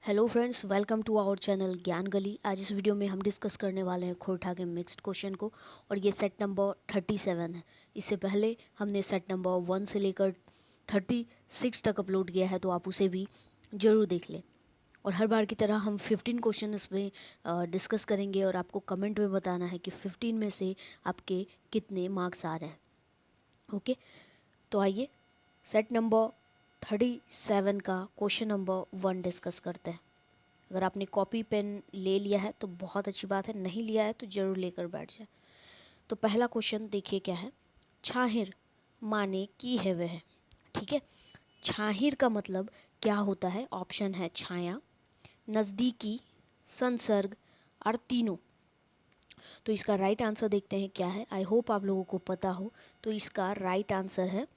Hello friends, welcome to our channel Gyan Gali. आज इस video में हम डिस्कस करने वाले हैं खोरठा के मिक्स्ड क्वेश्चन को, और ये सेट नंबर 37 है। इससे पहले हमने सेट नंबर 1 से लेकर 36 तक अपलोड किया है, तो आप उसे भी ज़रूर देख लें। और हर बार की तरह हम 15 क्वेश्चन इसमें डिस्कस करेंगे, और आपको कमेंट में बताना है कि 15 में से आपके कितने मार्क्स आ रहे हैं। ओके, तो आइए सेट नंबर 37 का क्वेश्चन नंबर 1 डिस्कस करते हैं। अगर आपने कॉपी पेन ले लिया है तो बहुत अच्छी बात है, नहीं लिया है तो ज़रूर लेकर बैठ जाए। तो पहला क्वेश्चन देखिए क्या है। छाहिर माने की है वह। ठीक है, छाहिर का मतलब क्या होता है? ऑप्शन है छाया, नज़दीकी, संसर्ग और तीनों। तो इसका राइट आंसर देखते हैं क्या है। आई होप आप लोगों को पता हो। तो इसका राइट आंसर है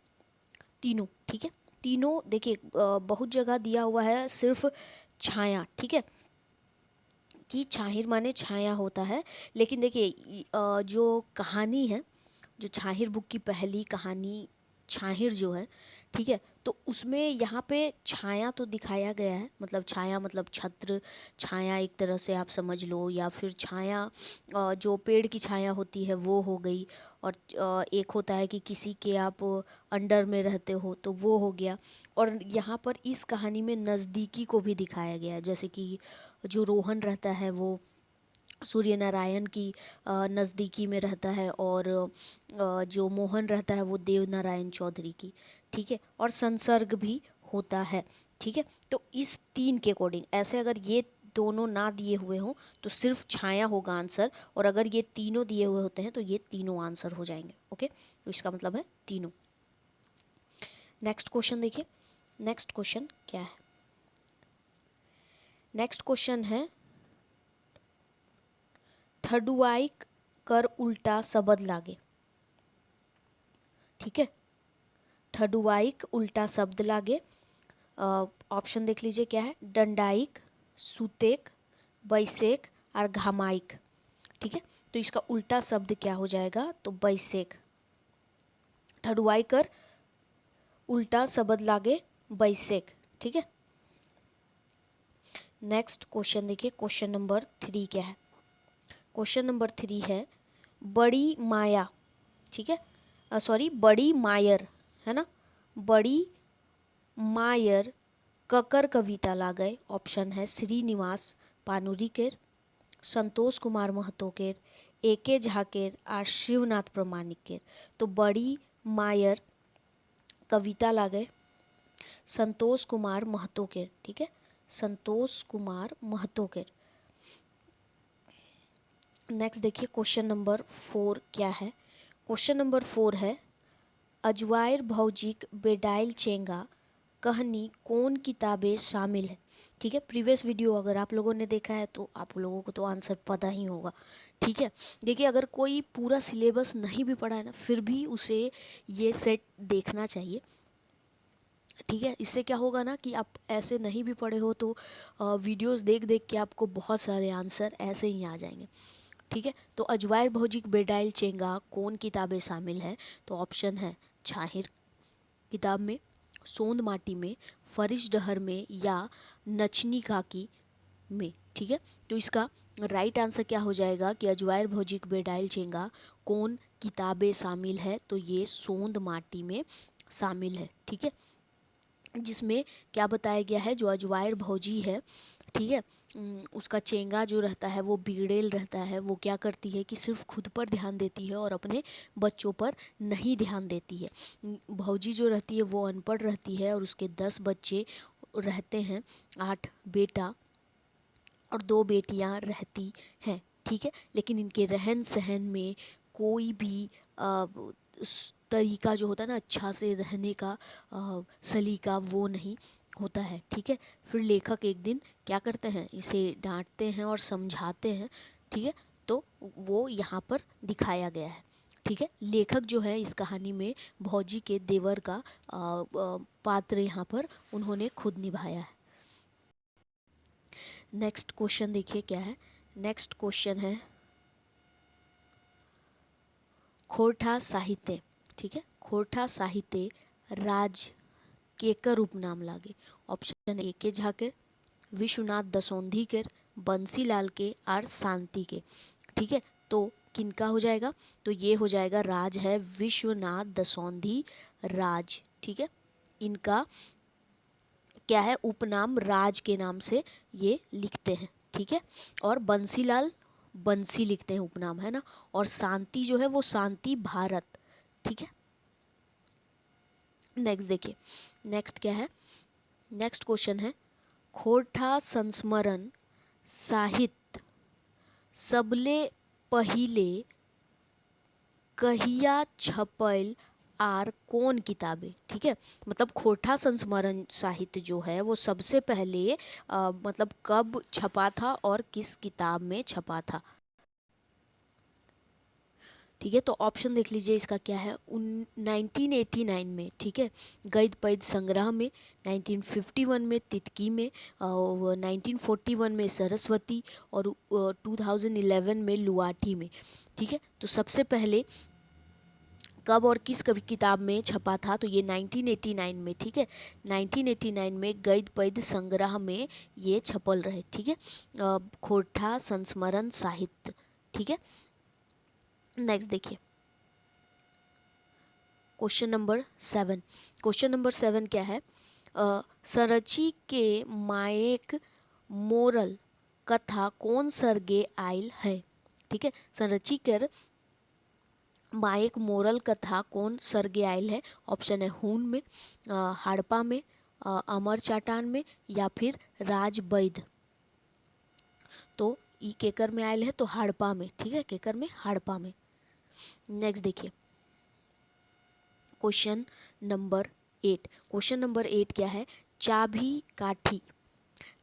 तीनों। ठीक है, तीनों देखिए बहुत जगह दिया हुआ है सिर्फ छाया। ठीक है, कि छाहिर माने छाया होता है, लेकिन देखिए जो कहानी है, जो छाहिर बुक की पहली कहानी छाहिर जो है, ठीक है, तो उसमें यहाँ पे छाया तो दिखाया गया है। मतलब छाया मतलब छत्र, छाया एक तरह से आप समझ लो, या फिर छाया जो पेड़ की छाया होती है वो हो गई। और एक होता है कि किसी के आप अंडर में रहते हो, तो वो हो गया। और यहाँ पर इस कहानी में नज़दीकी को भी दिखाया गया है, जैसे कि जो रोहन रहता है वो सूर्य नारायण की नज़दीकी में रहता है, और जो मोहन रहता है वो देव नारायण चौधरी की। ठीक है, और संसर्ग भी होता है। ठीक है, तो इस तीन के अकॉर्डिंग ऐसे अगर ये दोनों ना दिए हुए हों तो सिर्फ छाया होगा आंसर, और अगर ये तीनों दिए हुए होते हैं तो ये तीनों आंसर हो जाएंगे। ओके, तो इसका मतलब है तीनों। नेक्स्ट क्वेश्चन देखिए। नेक्स्ट क्वेश्चन क्या है? नेक्स्ट क्वेश्चन है ठडुआई कर उल्टा शब्द लागे। ठीक है, ठडुआइक उल्टा शब्द लागे। ऑप्शन देख लीजिए क्या है। दंडाइक, सुतेक, बैसेक और घामाइक। ठीक है, तो इसका उल्टा शब्द क्या हो जाएगा? तो बैसेक। ठडुआई कर उल्टा शब्द लागे बैसेक। ठीक है, नेक्स्ट क्वेश्चन देखिए। क्वेश्चन नंबर 3 क्या है? क्वेश्चन नंबर 3 है बड़ी माया। ठीक है, सॉरी, बड़ी मायर है ना। बड़ी मायर ककर कविता लागय। ऑप्शन है श्रीनिवास पानुरीकर, संतोष कुमार महतोकर, एके झाकेर और शिवनाथ प्रमाणिकर। तो बड़ी मायर कविता लागय संतोष कुमार महतोकर। ठीक है, संतोष कुमार महतोकर। नेक्स्ट देखिए क्वेश्चन नंबर 4 क्या है? क्वेश्चन नंबर 4 है अजवायर भौजिक बेडाइल चेंगा कहानी कौन किताबें शामिल है। ठीक है, प्रीवियस वीडियो अगर आप लोगों ने देखा है तो आप लोगों को तो आंसर पता ही होगा। ठीक है, देखिए अगर कोई पूरा सिलेबस नहीं भी पढ़ा है ना, फिर भी उसे ये सेट देखना चाहिए। ठीक है, इससे क्या होगा ना कि आप ऐसे नहीं भी पढ़े हो तो वीडियोस देख देख के आपको बहुत सारे आंसर ऐसे ही आ जाएंगे। ठीक है, तो अजवायर भौजिक बेडाइल चेंगा कौन किताबें शामिल है? तो ऑप्शन है छाहिर किताब में, सोंद माटी में, फरिश डहर में या नचनी काकी में। ठीक है, तो इसका राइट आंसर क्या हो जाएगा कि अजवायर भौजिक बेडाइल चेंगा कौन किताबें शामिल है? तो ये सोंद माटी में शामिल है। ठीक है, जिसमें क्या बताया गया है, जो अजवायर भौजी है, ठीक है, उसका चेंगा जो रहता है वो बिगड़ेल रहता है। वो क्या करती है कि सिर्फ खुद पर ध्यान देती है और अपने बच्चों पर नहीं ध्यान देती है। भौजी जो रहती है वो अनपढ़ रहती है, और उसके 10 बच्चे रहते हैं, 8 बेटा और 2 बेटियां रहती हैं। ठीक है, लेकिन इनके रहन सहन में कोई भी तरीका जो होता है ना अच्छा से रहने का, सलीका, वो नहीं होता है। ठीक है, फिर लेखक एक दिन क्या करते हैं, इसे डांटते हैं और समझाते हैं। ठीक है, तो वो यहाँ पर दिखाया गया है। ठीक है, लेखक जो है इस कहानी में भौजी के देवर का पात्र यहाँ पर उन्होंने खुद निभाया है। नेक्स्ट क्वेश्चन देखिए क्या है। नेक्स्ट क्वेश्चन है खोरठा साहित्य। ठीक है, खोरठा साहित्य राज केकर उपनाम लागे। ऑप्शन ए के झाकर, विश्वनाथ दसौंधी के, बंसीलाल के और शांति के। ठीक है, तो किनका हो जाएगा? तो ये हो जाएगा, राज है विश्वनाथ दसौंधी राज। ठीक है, इनका क्या है? उपनाम राज के नाम से ये लिखते हैं। ठीक है, और बंसीलाल बंसी लिखते हैं, उपनाम है ना। और शांति जो है वो शांति भारत। ठीक है, नेक्स्ट देखिए, नेक्स्ट क्या है? नेक्स्ट क्वेश्चन है, खोरठा संस्मरण साहित्य सबले पहिले कहिया छपल आर कौन किताबे? ठीक है, मतलब खोरठा संस्मरण साहित्य जो है वो सबसे पहले मतलब कब छपा था और किस किताब में छपा था? ठीक है, तो ऑप्शन देख लीजिए इसका क्या है। 1989 में, ठीक है, गद्य पद्य संग्रह में, 1951 में तितकी में, 1941 में सरस्वती, और 2011 में लुआठी में। ठीक है, तो सबसे पहले कब और किस कभी किताब में छपा था? तो ये 1989 में। ठीक है, 1989 में गद्य पद्य संग्रह में ये छपल रहे। ठीक है, खोरठा संस्मरण साहित्य। ठीक है, नेक्स्ट देखिए, क्वेश्चन नंबर 7। क्वेश्चन नंबर 7 क्या है? सरची के मायक मोरल कथा कौन सर्गे आयल है? ठीक है, संरची कर मायक मोरल कथा कौन सर्गे आयल है? ऑप्शन है हून में, हड़प्पा में, अमर चाटान में, या फिर राज वैद। तो ई केकर में आयल है? तो हड़प्पा में। ठीक है, केकर में? हड़प्पा में। नेक्स्ट देखिए, क्वेश्चन नंबर 8। क्वेश्चन नंबर 8 क्या है? चाभी काठी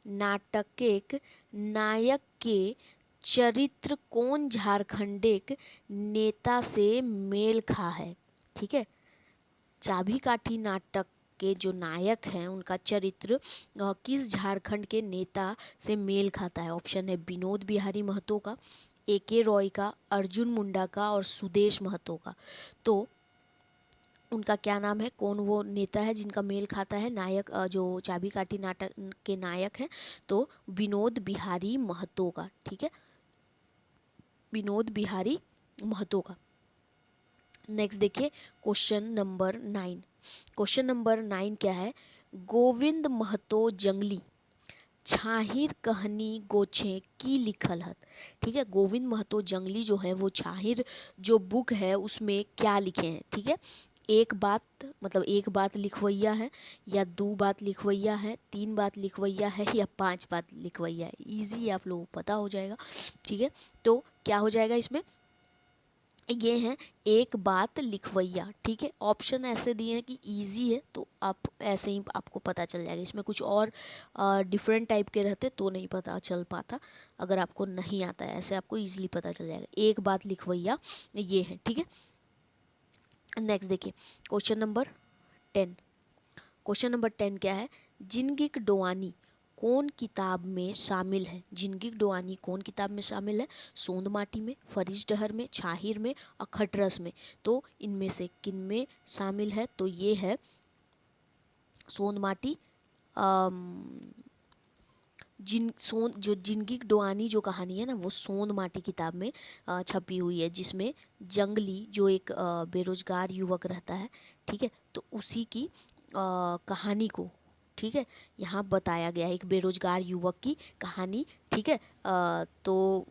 नाटक नायक के चरित्र कौन झारखंडिक नेता से मेल खा है? ठीक है, चाभी काठी नाटक के जो नायक हैं उनका चरित्र किस झारखंड के नेता से मेल खाता है? ऑप्शन है विनोद बिहारी महतो का, AK रॉय का, अर्जुन मुंडा का, और सुदेश महतो का। तो उनका क्या नाम है? कौन वो नेता है जिनका मेल खाता है नायक, जो चाबी काठी नाटक के नायक हैं? तो विनोद बिहारी महतो का। ठीक है, विनोद बिहारी महतो का। नेक्स्ट देखिए, क्वेश्चन नंबर 9। क्वेश्चन नंबर 9 क्या है? गोविंद महतो जंगली छाहिर कहानी गोछे की लिखल हत। ठीक है, गोविंद महतो जंगली जो है वो छाहिर जो बुक है उसमें क्या लिखे हैं? ठीक है, एक बात मतलब एक बात लिखवैया है, या दो बात लिखवैया है, तीन बात लिखवैया है, या पांच बात लिखवैया है? इजी, आप लोगों को पता हो जाएगा। ठीक है, तो क्या हो जाएगा इसमें? ये है एक बात लिखवैया। ठीक है, ऑप्शन ऐसे दिए हैं कि इजी है, तो आप ऐसे ही आपको पता चल जाएगा। इसमें कुछ और डिफरेंट टाइप के रहते तो नहीं पता चल पाता। अगर आपको नहीं आता है ऐसे, आपको इजीली पता चल जाएगा। एक बात लिखवैया ये है। ठीक है, नेक्स्ट देखिए, क्वेश्चन नंबर 10। क्वेश्चन नंबर 10 क्या है? जिंदगी डोआनी कौन किताब में शामिल है? जिंदगी डोआनी कौन किताब में शामिल है? सोंद माटी में, फरीज डहर में, छाहिर में, और खटरस में। तो इनमें से किन में शामिल है? तो ये है सोंद माटी। जो जिंदगी डोआनी जो कहानी है ना वो सोंद माटी किताब में छपी हुई है, जिसमें जंगली जो एक बेरोजगार युवक रहता है। ठीक है, तो उसी की कहानी को, ठीक है, यहाँ बताया गया है, एक बेरोजगार युवक की कहानी। ठीक है, तो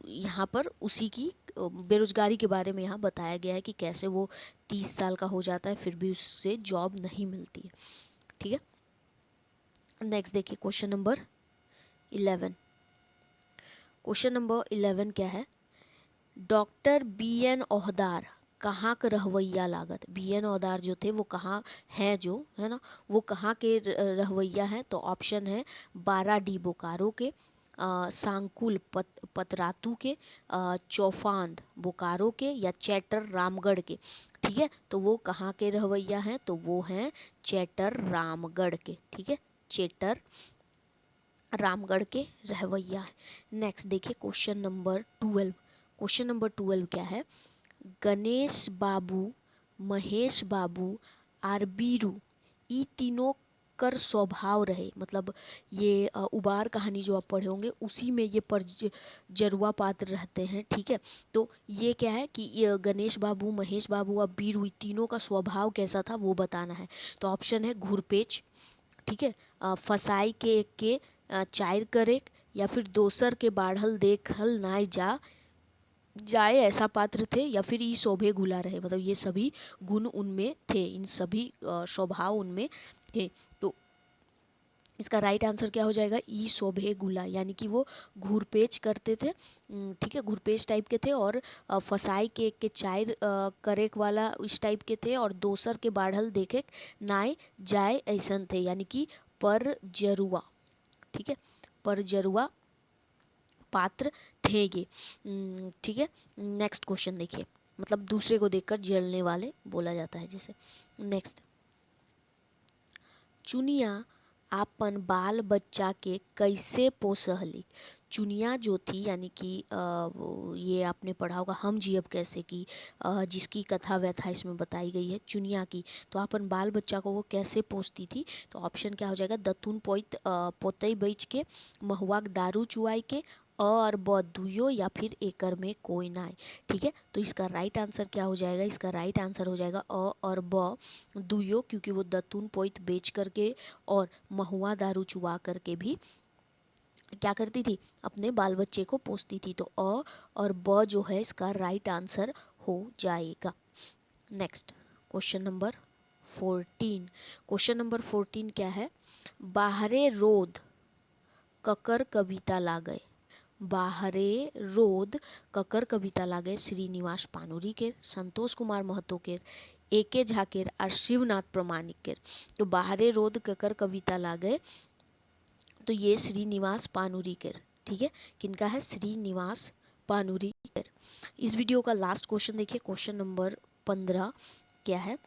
यहाँ पर उसी की बेरोजगारी के बारे में यहाँ बताया गया है कि कैसे वो 30 साल का हो जाता है फिर भी उससे जॉब नहीं मिलती है। ठीक है, नेक्स्ट देखिए, क्वेश्चन नंबर 11। क्वेश्चन नंबर 11 क्या है? डॉक्टर BN ओहदार कहाँ का रहवैया लागत? BN ओहदार जो थे वो कहाँ हैं, जो है ना वो कहाँ के रहवैया हैं? तो ऑप्शन है बाराडी बोकारो के, सांकुल पतरातू के, चौफांद बोकारो के, या चैटर रामगढ़ के। ठीक है, तो वो कहाँ के रहवैया हैं? तो वो हैं चैटर रामगढ़ के। ठीक है, चैटर रामगढ़ के रहवैया है। नेक्स्ट देखिए, क्वेश्चन नंबर 12। क्वेश्चन नंबर 12 क्या है? गणेश बाबू, महेश बाबू, आर बीरू, ई तीनों कर स्वभाव रहे, मतलब ये उबार कहानी जो आप पढ़े होंगे उसी में ये पर जरुआ पात्र रहते हैं। ठीक है, तो ये क्या है कि ये गणेश बाबू, महेश बाबू और बीर हुई तीनों का स्वभाव कैसा था वो बताना है। तो ऑप्शन है घुरपेच, ठीक है, फसाई के चायर करे, या फिर दोसर के बाढ़ल देखल नाय जाए ऐसा पात्र थे, या फिर ई शोभे घुला रहे, मतलब ये सभी गुण उनमें थे, इन सभी स्वभाव उनमें थे। तो इसका राइट आंसर क्या हो जाएगा, ई शोभे गुला, यानी कि वो घूरपेच करते थे। ठीक है, घूरपेच टाइप के थे, और फसाई के चायर करेक वाला इस टाइप के थे, और दोसर के बाढ़ल देखे नाय जाए ऐसन थे, यानी कि पर जरुआ। ठीक है, पर जरुआ पात्र थे ये। ठीक है, नेक्स्ट क्वेश्चन देखिए, मतलब दूसरे को देखकर जलने वाले बोला जाता है जैसे। नेक्स्ट, चुनिया आपन बाल बच्चा के कैसे पोसहली। चुनिया जो थी, यानी कि ये आपने पढ़ा होगा हम जियब कैसे की, जिसकी कथा व्यथा इसमें बताई गई है चुनिया की। तो अपन बाल बच्चा को वो कैसे पोसती थी, तो ऑप्शन क्या हो जाएगा, दतुन पोतई बेच के, महुआ दारू चुआई के, और ब दुयो, या फिर एकर में कोई ना। ठीक है, तो इसका राइट आंसर क्या हो जाएगा, इसका राइट आंसर हो जाएगा अ और ब दुयो, क्योंकि वो दतुन पोइत बेच करके और महुआ दारू चुआ करके भी क्या करती थी, अपने बाल बच्चे को पोसती थी। तो अ और ब जो है इसका राइट आंसर हो जाएगा। Next, question number 14। Question number 14 क्या है, बाहरे रोद ककर कविता लागे। बाहरे रोद ककर कविता लागे, श्रीनिवास पानुरी के, संतोष कुमार महतो के, एके झाकेर और शिवनाथ प्रमाणिक के। तो बाहरे रोद ककर कविता लागे, तो ये श्रीनिवास पानुरीकर। ठीक है, किनका है, श्रीनिवास पानुरीकर। इस वीडियो का लास्ट क्वेश्चन देखिए, क्वेश्चन नंबर 15 क्या है,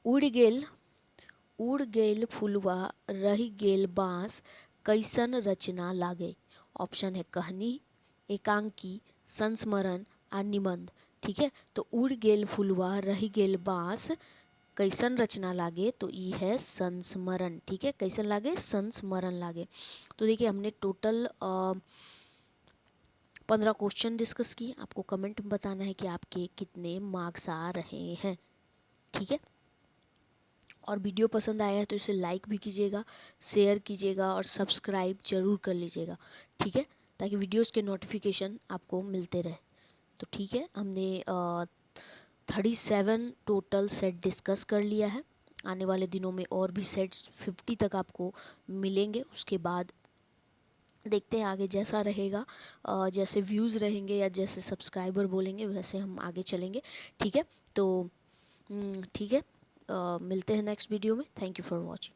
उड़ गेल फुलवा रही गेल बांस कैसन रचना लागे। ऑप्शन है कहानी, एकांकी, संस्मरण और निबंध। ठीक है, तो उड़ गेल फुलवा रही गेल बांस कैसन रचना लागे, तो ये है संस्मरण। ठीक है, कैसन लागे, संस्मरण लागे। तो देखिए हमने टोटल 15 क्वेश्चन डिस्कस किए। आपको कमेंट में बताना है कि आपके कितने मार्क्स आ रहे हैं। ठीक है, और वीडियो पसंद आया है तो इसे लाइक भी कीजिएगा, शेयर कीजिएगा और सब्सक्राइब जरूर कर लीजिएगा। ठीक है, ताकि वीडियोस के नोटिफिकेशन आपको मिलते रहे। तो ठीक है, हमने 37 टोटल सेट डिस्कस कर लिया है। आने वाले दिनों में और भी सेट्स 50 तक आपको मिलेंगे। उसके बाद देखते हैं आगे जैसा रहेगा, जैसे व्यूज़ रहेंगे या जैसे सब्सक्राइबर बोलेंगे वैसे हम आगे चलेंगे। ठीक है, तो ठीक है, मिलते हैं नेक्स्ट वीडियो में। Thank you for watching.